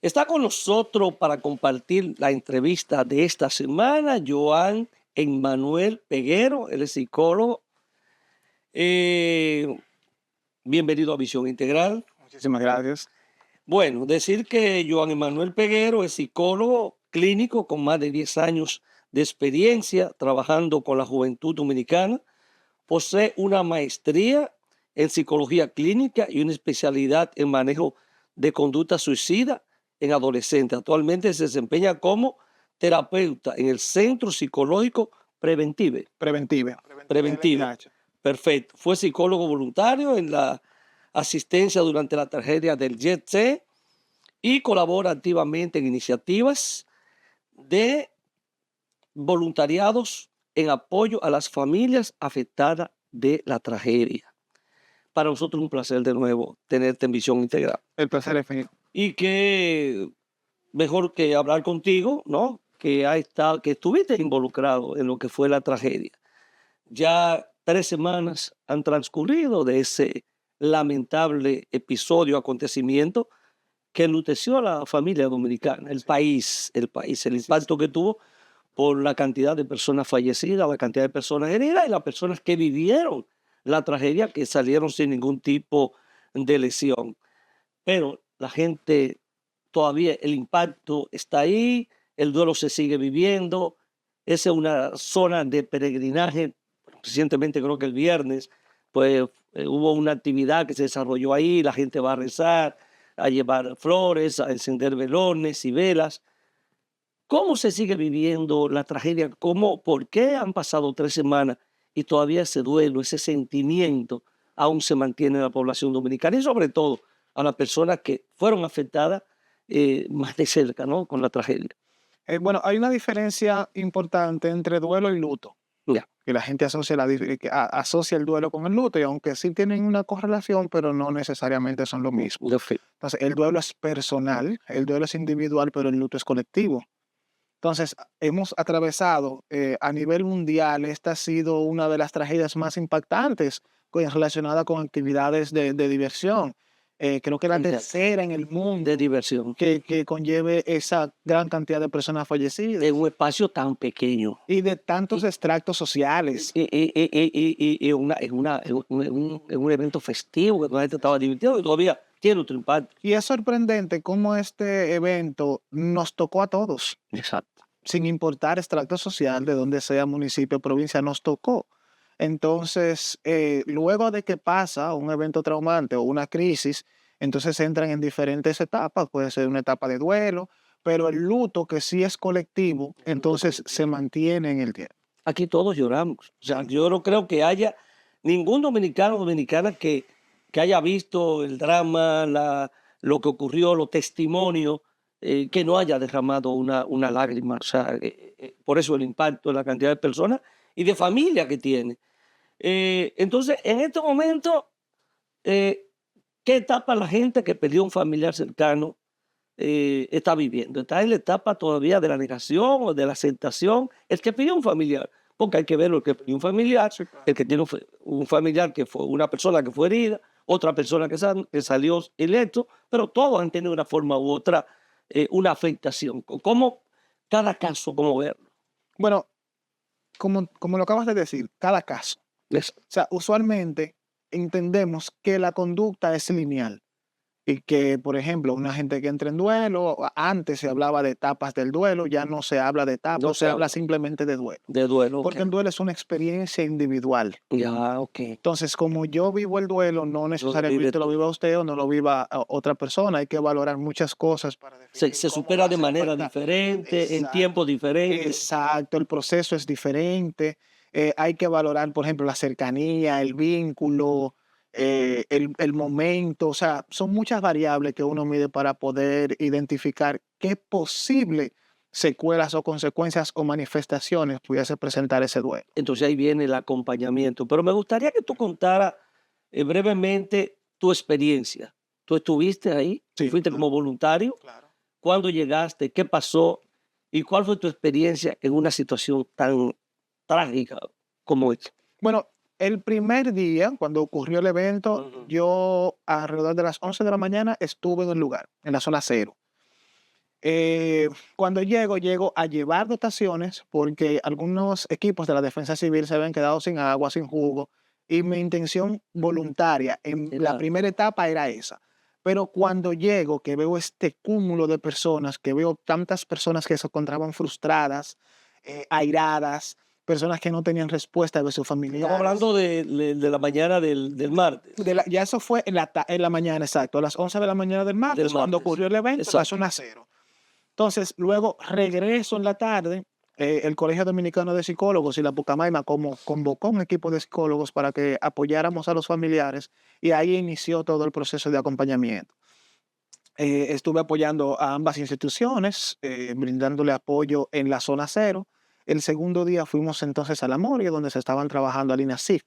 Está con nosotros para compartir la entrevista de esta semana Joan Emmanuel Peguero, él es psicólogo. Bienvenido a Visión Integral. Muchísimas gracias. Bueno, decir que Joan Emmanuel Peguero es psicólogo clínico con más de 10 años de experiencia trabajando con la juventud dominicana. Posee una maestría en psicología clínica y una especialidad en manejo de conducta suicida en adolescentes. Actualmente se desempeña como terapeuta en el Centro Psicológico Preventive. Preventive. Perfecto. Fue psicólogo voluntario en la asistencia durante la tragedia del Jet Set y colabora activamente en iniciativas de voluntariados en apoyo a las familias afectadas de la tragedia. Para nosotros es un placer de nuevo tenerte en Visión Integral. El placer es mío. Y que mejor que hablar contigo, ¿no? Que estuviste involucrado en lo que fue la tragedia. Ya 3 semanas han transcurrido de ese lamentable episodio, acontecimiento que enluteció a la familia dominicana, el país, el impacto que tuvo por la cantidad de personas fallecidas, la cantidad de personas heridas y las personas que vivieron la tragedia, que salieron sin ningún tipo de lesión. Pero la gente todavía, el impacto está ahí, el duelo se sigue viviendo. Esa es una zona de peregrinaje. Recientemente, creo que el viernes, pues hubo una actividad que se desarrolló ahí, la gente va a rezar, a llevar flores, a encender velones y velas. ¿Cómo se sigue viviendo la tragedia? ¿Por qué han pasado 3 semanas y todavía ese duelo, ese sentimiento aún se mantiene en la población dominicana y sobre todo a las personas que fueron afectadas más de cerca, ¿no? Con la tragedia? Bueno, hay una diferencia importante entre duelo y luto. Ya. Que la gente asocia el duelo con el luto, y aunque sí tienen una correlación, pero no necesariamente son lo mismo. Entonces, el duelo es personal, el duelo es individual, pero el luto es colectivo. Entonces, hemos atravesado a nivel mundial, esta ha sido una de las tragedias más impactantes relacionada con actividades de diversión. Creo que la tercera en el mundo de diversión que conlleve esa gran cantidad de personas fallecidas. en un espacio tan pequeño. Y de tantos extractos sociales. Y un evento festivo que la gente estaba divirtiendo y todavía tiene otro impacto. Y es sorprendente cómo este evento nos tocó a todos. Exacto. Sin importar extracto social, de donde sea, municipio, provincia, nos tocó. Entonces, luego de que pasa un evento traumante o una crisis, entonces entran en diferentes etapas. Puede ser una etapa de duelo, pero el luto, que sí es colectivo, entonces se mantiene en el tiempo. Aquí todos lloramos. O sea, yo no creo que haya ningún dominicano o dominicana que haya visto el drama, lo que ocurrió, los testimonios, que no haya derramado una lágrima. O sea, por eso el impacto de la cantidad de personas y de familia que tiene. Entonces, en este momento, ¿qué etapa la gente que perdió un familiar cercano está viviendo? ¿Está en la etapa todavía de la negación o de la aceptación? El que pidió un familiar, porque hay que ver el que pidió un familiar, el que tiene un familiar que fue una persona que fue herida, otra persona que salió ileso, pero todos han tenido una forma u otra una afectación. ¿Cómo cada caso, cómo verlo? Bueno, como lo acabas de decir, cada caso. O sea, usualmente entendemos que la conducta es lineal y que, por ejemplo, una gente que entra en duelo, antes se hablaba de etapas del duelo, ya no se habla de etapas, No se habla simplemente de duelo. De duelo. Porque el duelo es una experiencia individual. Ya, ok. Entonces, como yo vivo el duelo, no necesariamente lo viva usted o no lo viva otra persona. Hay que valorar muchas cosas para definir Se supera de manera diferente, en tiempos diferentes. Exacto, el proceso es diferente. Hay que valorar, por ejemplo, la cercanía, el vínculo, el momento. O sea, son muchas variables que uno mide para poder identificar qué posible secuelas o consecuencias o manifestaciones pudiese presentar ese duelo. Entonces ahí viene el acompañamiento. Pero me gustaría que tú contaras brevemente tu experiencia. ¿Tú estuviste ahí? Sí, ¿Fuiste como voluntario? Claro. ¿Cuándo llegaste? ¿Qué pasó? ¿Y cuál fue tu experiencia en una situación tan trágica como esta? Bueno, el primer día, cuando ocurrió el evento, yo alrededor de las 11 de la mañana estuve en el lugar, en la zona cero. Cuando llego a llevar dotaciones porque algunos equipos de la defensa civil se habían quedado sin agua, sin jugo, y mi intención voluntaria en la Era, primera etapa era esa. Pero cuando llego, que veo este cúmulo de personas, que veo tantas personas que se encontraban frustradas, airadas, personas que no tenían respuesta de sus estamos familiares. hablando de la mañana del martes. Ya eso fue en la mañana, exacto, a las 11 de la mañana del Del martes, cuando martes. ocurrió el evento en la Exacto. zona cero. Entonces, luego regreso en la tarde, el Colegio Dominicano de Psicólogos y la Pucamaima como convocó un equipo de psicólogos para que apoyáramos a los familiares y ahí inició todo el proceso de acompañamiento. Estuve apoyando a ambas instituciones, brindándole apoyo en la zona cero. El segundo día fuimos entonces a la morgue donde se estaban trabajando al INASIF,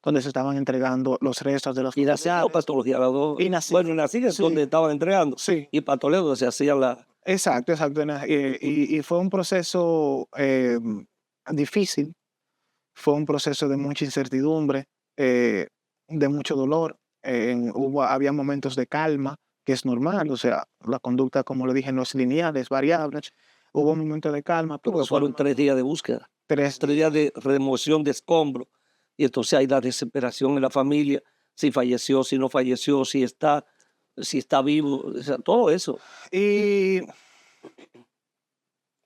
donde se estaban entregando los restos de los Y nacía o familiares. patología, las dos. INASIF, Bueno, nací es donde sí, estaban entregando. sí. Y patología donde se hacían la. Exacto, exacto. Y fue un proceso difícil, fue un proceso de mucha incertidumbre, de mucho dolor. Había momentos de calma, que es normal, o sea, la conducta, como le dije, no es lineal, es variable. Hubo momentos de calma, pero Porque fueron 3 días de búsqueda, tres 3 días días. de remoción de escombros. Y entonces hay la desesperación en la familia, si falleció, si no falleció, si está vivo, o sea, todo eso. Y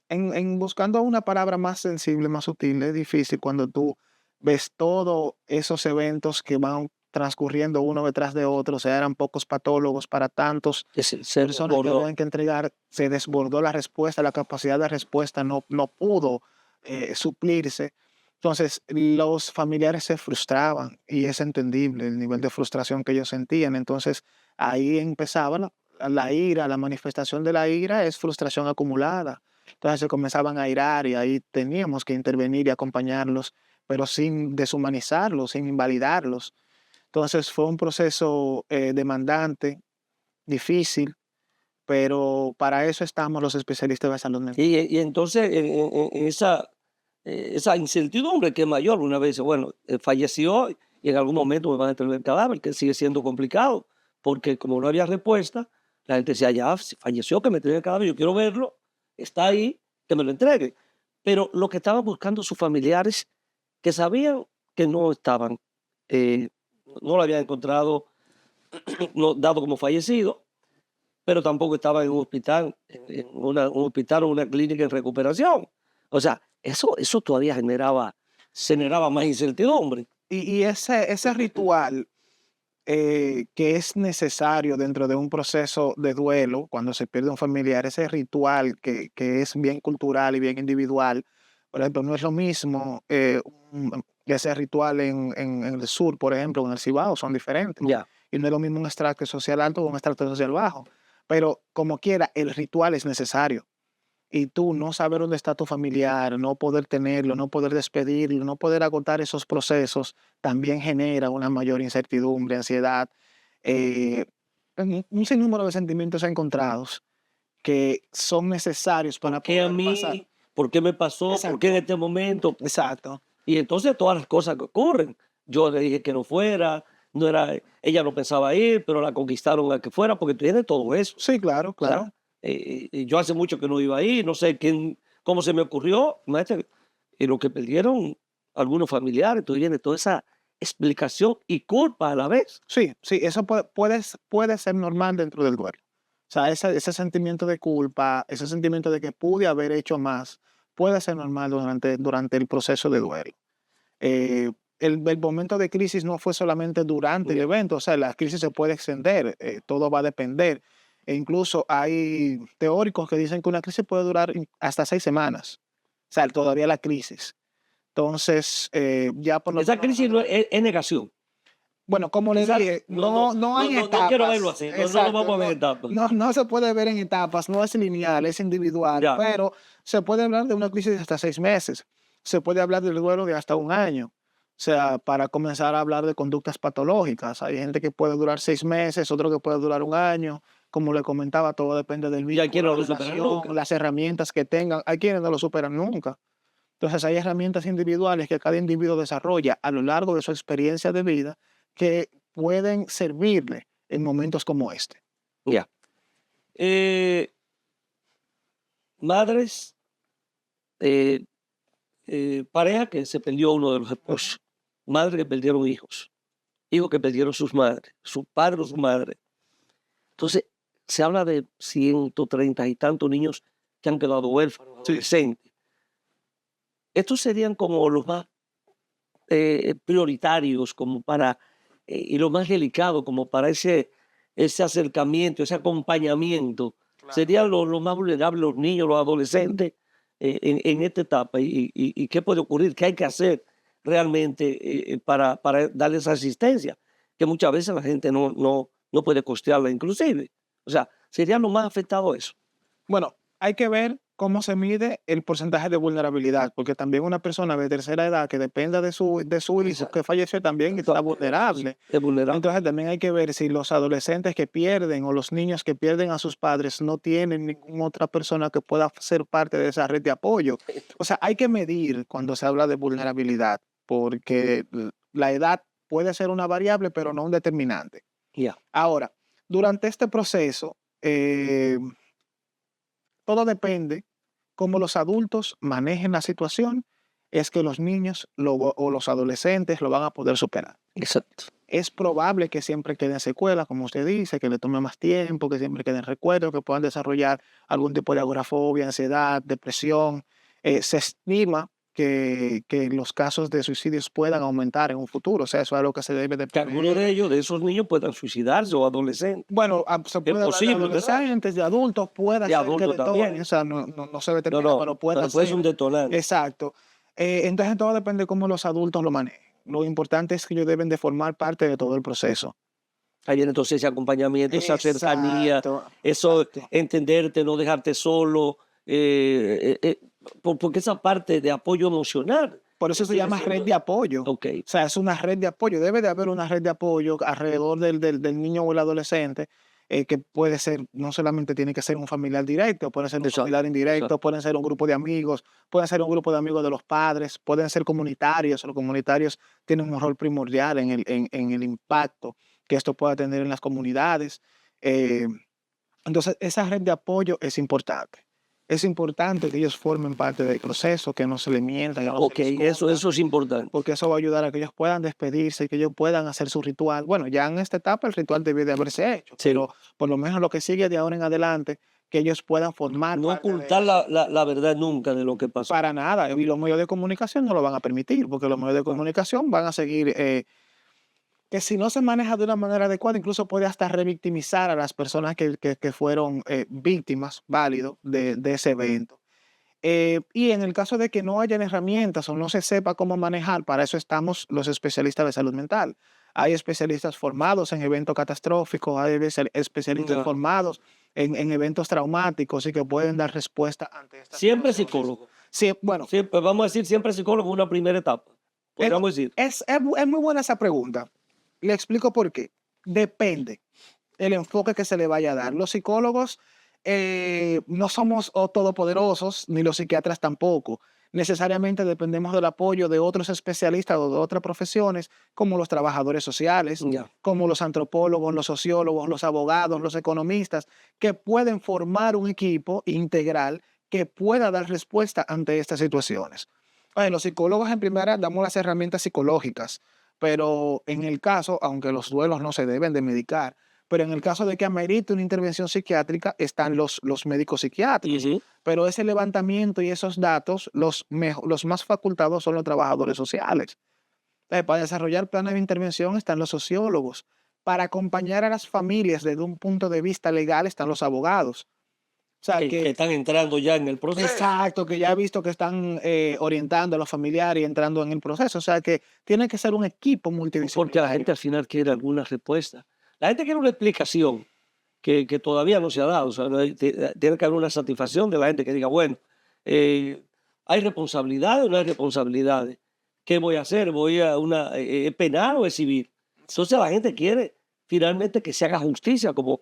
en buscando una palabra más sensible, más sutil, es difícil cuando tú ves todos esos eventos que van transcurriendo uno detrás de otro, o sea, eran pocos patólogos para tantos Se personas que desbordó. habían que entregar, se desbordó la respuesta, la capacidad de respuesta no pudo suplirse. Entonces, los familiares se frustraban y es entendible el nivel de frustración que ellos sentían. Entonces, ahí empezaba la ira, la manifestación de la ira es frustración acumulada. Entonces se comenzaban a irar y ahí teníamos que intervenir y acompañarlos, pero sin deshumanizarlos, sin invalidarlos. Entonces fue un proceso demandante, difícil, pero para eso estamos los especialistas de salud mental. Y entonces en esa incertidumbre que es mayor, una vez dice, bueno, falleció y en algún momento me van a entregar el cadáver, que sigue siendo complicado, porque como no había respuesta, la gente decía, ya, si falleció, que me entreguen el cadáver, yo quiero verlo, está ahí, que me lo entregue. Pero lo que estaban buscando sus familiares, que sabían que no estaban, eh, no lo habían encontrado no, dado como fallecido, pero tampoco estaba en un hospital, en un hospital o una clínica en recuperación. O sea, eso todavía generaba más incertidumbre. Y ese ritual que es necesario dentro de un proceso de duelo, cuando se pierde un familiar, ese ritual que es bien cultural y bien individual, por ejemplo, no es lo mismo ese ritual en el sur, por ejemplo, en el Cibao, son diferentes. Ya, Y no es lo mismo un extracto social alto o un extracto social bajo. Pero como quiera, el ritual es necesario. Y tú no saber dónde está tu familiar, no poder tenerlo, no poder despedirlo, no poder agotar esos procesos, también genera una mayor incertidumbre, ansiedad, eh, un sinnúmero de sentimientos encontrados que son necesarios para ¿por qué a poder pasar. mí? ¿Por qué me pasó? ¿Por qué en Exacto, este momento? exacto. Y entonces todas las cosas que ocurren. Yo le dije que no fuera, no era, ella no pensaba ir, pero la conquistaron a que fuera, porque tiene todo eso. Sí, claro, O sea, claro. yo hace mucho que no iba ahí, no sé cómo se me ocurrió, maestra, y lo que perdieron algunos familiares, entonces viene toda esa explicación y culpa a la vez. Sí, sí, eso puede ser normal dentro del duelo. O sea, ese sentimiento de culpa, ese sentimiento de que pude haber hecho más, puede ser normal durante el proceso de duelo. eh, el momento de crisis no fue solamente durante el Ya, evento, o sea, la crisis se puede extender, todo va a depender. E incluso hay teóricos que dicen que una crisis puede durar hasta 6 semanas, o sea, todavía la crisis. Entonces, ya por lo esa menos, crisis es negación. bueno, como le Esa, dije, no, no, no no, hay no, no quiero verlo etapas, así, no lo exacto, vamos a ver en etapas. no se puede ver en etapas, no es lineal, es individual, Ya, pero se puede hablar de una crisis de hasta 6 meses, se puede hablar del duelo de hasta un año, o sea, para comenzar a hablar de conductas patológicas, hay gente que puede durar 6 meses, otro que puede durar un año, como le comentaba, todo depende del y hay quien vínculo, no la lo superan nunca. relación, las herramientas que tengan, hay quienes no lo superan nunca. Entonces hay herramientas individuales que cada individuo desarrolla a lo largo de su experiencia de vida que pueden servirle en momentos como este. Ya. Eh, madres, eh, pareja que se perdió uno de los esposos, madres que perdieron hijos, hijos que perdieron sus madres, su padre o su madre. Entonces, se habla de 130 y tantos niños que han quedado huérfanos, adolescentes. Estos serían como los más prioritarios, como para, y los más delicados, como para ese acercamiento, ese acompañamiento. Claro. Serían los más vulnerables, los niños, los adolescentes en esta etapa. ¿Y qué puede ocurrir? ¿Qué hay que hacer realmente para darles asistencia? Que muchas veces la gente no puede costearla inclusive. O sea, serían los más afectados eso. Bueno, hay que ver cómo se mide el porcentaje de vulnerabilidad, porque también una persona de tercera edad que dependa de su hijo que falleció también está vulnerable. Es vulnerable. Entonces también hay que ver si los adolescentes que pierden o los niños que pierden a sus padres no tienen ninguna otra persona que pueda ser parte de esa red de apoyo. O sea, hay que medir cuando se habla de vulnerabilidad, porque la edad puede ser una variable, pero no un determinante. Ya. Ahora, durante este proceso, todo depende cómo los adultos manejen la situación, es que los niños o los adolescentes lo van a poder superar. Exacto. Es probable que siempre queden secuelas, como usted dice, que le tome más tiempo, que siempre queden recuerdos, que puedan desarrollar algún tipo de agorafobia, ansiedad, depresión. Se estima que los casos de suicidios puedan aumentar en un futuro. O sea, eso es algo que se debe de Que algunos de ellos, de esos niños, puedan suicidarse o adolescentes. Bueno, se puede hablar de posible, ¿verdad? adolescentes, de adultos, puede De ser que adultos de todo, también. o sea, no se determina, No, pero puede pero puede ser ser. un detonante. Exacto. Entonces todo depende de cómo los adultos lo manejen. Lo importante es que ellos deben de formar parte de todo el proceso. Ahí viene entonces ese acompañamiento, esa cercanía, Exacto, eso, exacto. entenderte, no dejarte solo, porque esa parte de apoyo emocional. Por eso se llama red de apoyo. Ok. O sea, es una red de apoyo. Debe de haber una red de apoyo alrededor del niño o el adolescente, que puede ser, no solamente tiene que ser un familiar directo, puede ser un Exacto, familiar indirecto, exacto. pueden ser un grupo de amigos, pueden ser un grupo de amigos de los padres, pueden ser comunitarios. Los comunitarios tienen un rol primordial en el impacto que esto pueda tener en las comunidades. Entonces, esa red de apoyo es importante. Es importante que ellos formen parte del proceso, que no se le mientan, que no Ok, se les eso esconda, es importante. porque eso va a ayudar a que ellos puedan despedirse y que ellos puedan hacer su ritual. Bueno, ya en esta etapa el ritual debe de haberse hecho, Sí. pero por lo menos lo que sigue de ahora en adelante, que ellos puedan formar No parte de ocultar eso. la verdad nunca de lo que pasó. Para nada. Y los medios de comunicación no lo van a permitir, porque los medios de comunicación van a seguir, que si no se maneja de una manera adecuada, incluso puede hasta revictimizar a las personas que fueron víctimas, válido, de ese evento. Y en el caso de que no hayan herramientas o no se sepa cómo manejar, para eso estamos los especialistas de salud mental. Hay especialistas formados en eventos catastróficos, hay especialistas Ya. formados en eventos traumáticos y que pueden dar respuesta ante estas Siempre situaciones. psicólogo. Sí, bueno, Siempre, vamos a decir, siempre psicólogo en una primera etapa. Podríamos decir. es muy buena esa pregunta. Le explico por qué. Depende el enfoque que se le vaya a dar. Los psicólogos no somos todopoderosos, ni los psiquiatras tampoco. Necesariamente dependemos del apoyo de otros especialistas o de otras profesiones, como los trabajadores sociales, Ya. como los antropólogos, los sociólogos, los abogados, los economistas, que pueden formar un equipo integral que pueda dar respuesta ante estas situaciones. Los psicólogos en primera damos las herramientas psicológicas, pero en el caso, aunque los duelos no se deben de medicar, pero en el caso de que amerite una intervención psiquiátrica, están los médicos psiquiátricos. Ujú. Pero ese levantamiento y esos datos, los más facultados son los trabajadores sociales. Para desarrollar planes de intervención están los sociólogos. Para acompañar a las familias desde un punto de vista legal están los abogados. O sea, Que están entrando ya en el proceso. exacto, que ya he visto que están orientando a los familiares y entrando en el proceso. O sea, que tiene que ser un equipo multidisciplinario. Porque la gente al final quiere alguna respuesta. La gente quiere una explicación que todavía no se ha dado. O sea, tiene que haber una satisfacción de la gente que diga, bueno, ¿hay responsabilidades o no hay responsabilidades? ¿Qué voy a hacer? ¿Voy a ¿es penal o es civil? Entonces la gente quiere finalmente que se haga justicia, como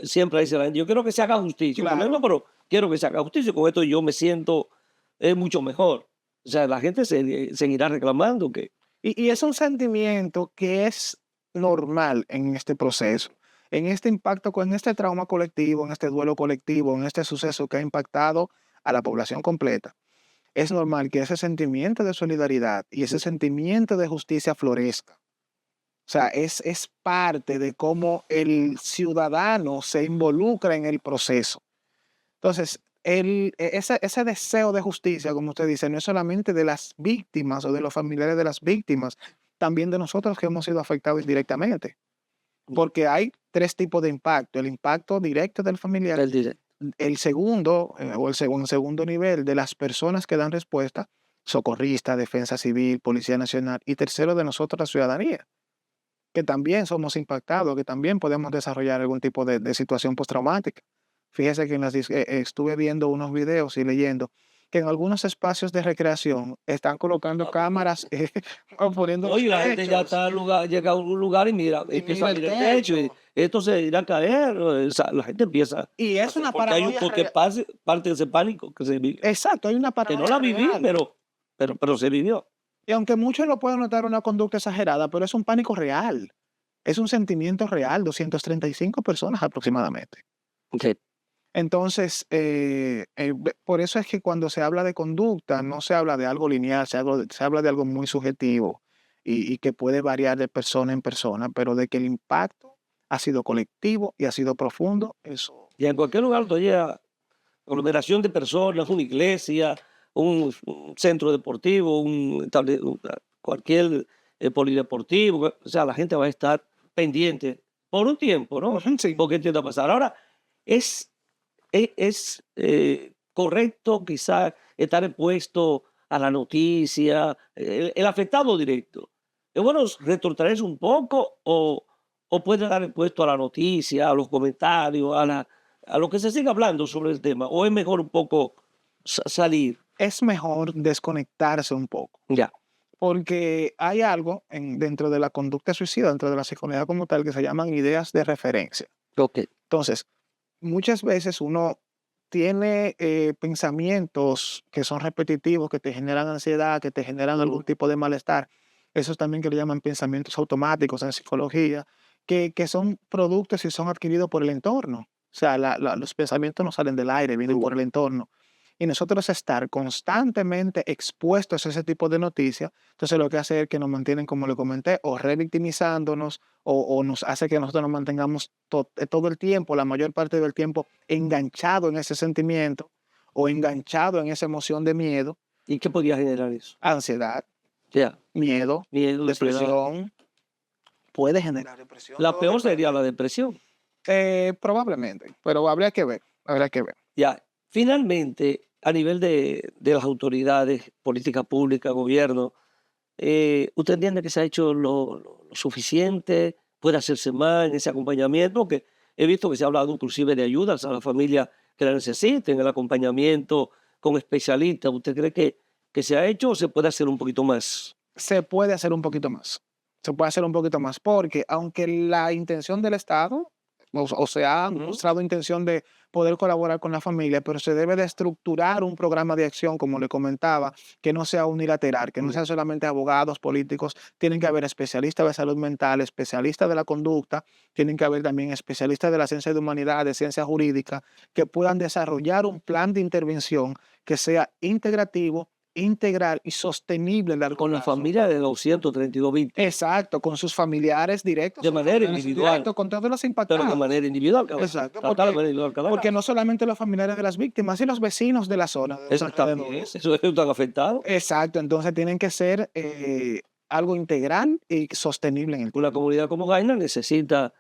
siempre dice la gente. Yo quiero que se haga justicia. Claro. Bueno, pero quiero que se haga justicia. Con esto yo me siento mucho mejor. O sea, la gente seguirá reclamando que... Y es un sentimiento que es normal en este proceso. en este impacto, en este trauma colectivo, en este duelo colectivo, en este suceso que ha impactado a la población completa, es normal que ese sentimiento de solidaridad y ese sentimiento de justicia florezca. O sea, es parte de cómo el ciudadano se involucra en el proceso. Entonces, ese deseo de justicia, como usted dice, no es solamente de las víctimas o de los familiares de las víctimas, también de nosotros que hemos sido afectados indirectamente. Porque hay tres tipos de impacto. El impacto directo del familiar, El directo. el segundo, o el segundo nivel de las personas que dan respuesta, socorrista, defensa civil, policía nacional, y tercero de nosotros, la ciudadanía, que también somos impactados, que también podemos desarrollar algún tipo de situación postraumática. Fíjese que estuve viendo unos videos y leyendo que en algunos espacios de recreación están colocando cámaras o poniendo los Oye, la gente ya techos. está llega a un lugar y mira, Y empieza a mira el mirar el techo y techo. esto se irá a caer. O sea, la gente empieza. Y es una Porque hay paranoia porque parte de ese pánico que se vive. Exacto, hay una Que no paranoia la viví, real. pero se vivió. Y aunque muchos lo puedan notar una conducta exagerada, pero es un pánico real. Es un sentimiento real, 235 personas aproximadamente. Okay. Entonces, por eso es que cuando se habla de conducta, no se habla de algo lineal, se habla de algo muy subjetivo y que puede variar de persona en persona, pero de que el impacto ha sido colectivo y ha sido profundo, eso. Y en cualquier lugar donde haya aglomeración de personas, una iglesia, un centro deportivo, cualquier polideportivo, o sea, la gente va a estar pendiente por un tiempo, ¿no? Ujú, sí. Porque tiende a pasar. Ahora, es correcto quizá estar expuesto a la noticia, el afectado directo. ¿Es bueno retrotraerse un poco o puede estar expuesto a la noticia, a los comentarios, a lo que se siga hablando sobre el tema? ¿O es mejor un poco salir? Es mejor desconectarse un poco, Ya, porque hay algo dentro de la conducta suicida, dentro de la psicología como tal, que se llaman ideas de referencia. ok. Entonces, muchas veces uno tiene pensamientos que son repetitivos, que te generan ansiedad, que te generan algún tipo de malestar. Esos también que le llaman pensamientos automáticos en psicología, que son productos y son adquiridos por el entorno. O sea, los pensamientos no salen del aire, vienen por el entorno. Y nosotros estar constantemente expuestos a ese tipo de noticias, entonces lo que hace es que nos mantienen, como le comenté, o revictimizándonos, o nos hace que nosotros nos mantengamos todo el tiempo, la mayor parte del tiempo, enganchado en ese sentimiento o enganchado en esa emoción de miedo, ¿Y qué podría generar eso? ansiedad, Ya, miedo, miedo, ansiedad. depresión. Puede generar depresión. La todo peor sería depende. la depresión. Probablemente, pero habría que ver, habría que ver. Ya, finalmente, a nivel de las autoridades, política pública, gobierno, ¿usted entiende que se ha hecho lo suficiente? ¿Puede hacerse más en ese acompañamiento? Que he visto que se ha hablado inclusive de ayudas a la familia que la necesiten, el acompañamiento con especialistas. ¿Usted cree que se ha hecho o se puede hacer un poquito más? Se puede hacer un poquito más. Se puede hacer un poquito más, porque aunque la intención del Estado, o se ha Ujú. mostrado intención de poder colaborar con la familia, pero se debe de estructurar un programa de acción, como le comentaba, que no sea unilateral, que no sean solamente abogados, políticos, tienen que haber especialistas de salud mental, especialistas de la conducta, tienen que haber también especialistas de la ciencia de humanidad, de ciencia jurídica, que puedan desarrollar un plan de intervención que sea integrativo, integral y sostenible a largo Con la plazo. familia de 232 víctimas, Exacto, con sus familiares directos, de sus manera familiares individual, indirectos, con todos los pero de impactados. manera individual, Exacto, tratar de manera individual cada porque caso. no solamente los familiares de las víctamas, y los vecinos de la zona, de los Eso también, alrededores. eso están afectados. Exacto, entonces tienen que ser algo integral y sostenible en el tiempo. Una comunidad como Gaina necesita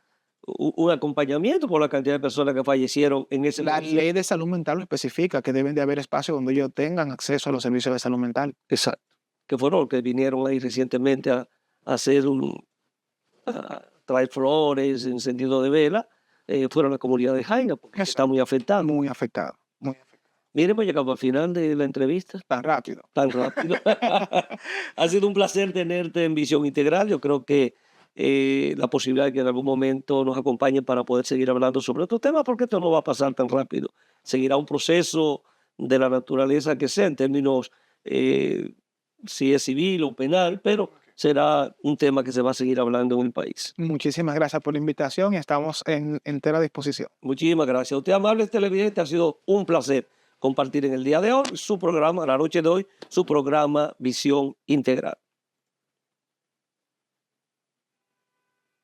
un acompañamiento por la cantidad de personas que fallecieron en ese La proceso. ley de salud mental lo especifica, que deben de haber espacios donde ellos tengan acceso a los servicios de salud mental. Exacto. Que fueron los que vinieron ahí recientemente a hacer a traer flores en sentido de vela, fueron la comunidad de Jaina, porque está muy afectada. Muy afectado, muy afectado. Miren, hemos llegado al final de la entrevista, Tan rápido. tan rápido. Ha sido un placer tenerte en Visión Integral. Yo creo que la posibilidad de que en algún momento nos acompañen para poder seguir hablando sobre estos temas, porque esto no va a pasar tan rápido. Seguirá un proceso de la naturaleza que sea, en términos si es civil o penal, pero será un tema que se va a seguir hablando en el país. Muchísimas gracias por la invitación y estamos en entera disposición. Muchísimas gracias. Usted, amable televidente, ha sido un placer compartir en el día de hoy su programa, la noche de hoy, su programa Visión Integral.